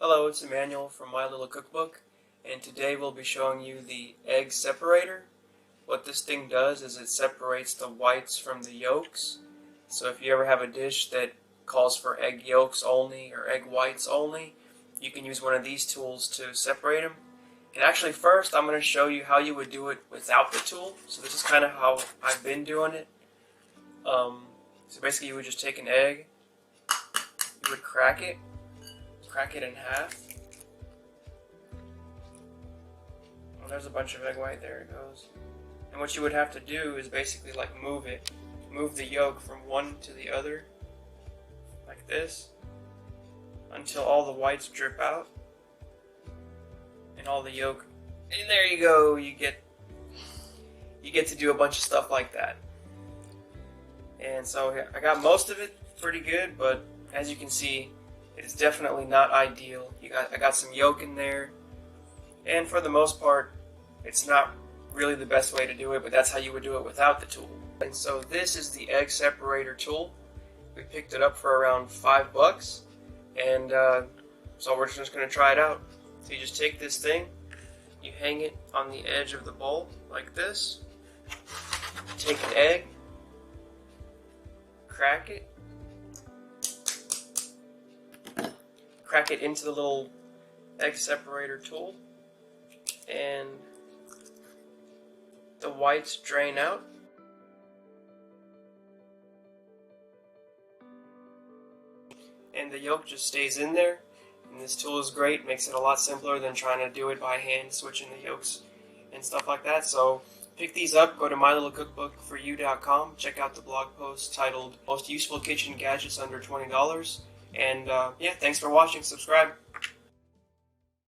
Hello, it's Emmanuel from My Little Cookbook, and today we'll be showing you the egg separator. What this thing does is it separates the whites from the yolks. So if you ever have a dish that calls for egg yolks only or egg whites only, you can use one of these tools to separate them. And actually first I'm going to show you how you would do it without the tool. So this is kind of how I've been doing it. So basically you would just take an egg, you would crack it in half. Well, there's a bunch of egg white, there it goes. And what you would have to do is basically like move the yolk from one to the other, like this, until all the whites drip out, and all the yolk, and there you go, you get to do a bunch of stuff like that. And so I got most of it pretty good, but as you can see, it's definitely not ideal. I got some yolk in there, and for the most part, it's not really the best way to do it, but that's how you would do it without the tool. And so this is the egg separator tool. We picked it up for around $5, and so we're just going to try it out. So you just take this thing, you hang it on the edge of the bowl like this, take an egg, crack it into the little egg separator tool, and the whites drain out. And the yolk just stays in there. And this tool is great, makes it a lot simpler than trying to do it by hand, switching the yolks and stuff like that. So pick these up, go to mylittlecookbookforyou.com, check out the blog post titled Most Useful Kitchen Gadgets Under $20. And yeah, thanks for watching. Subscribe.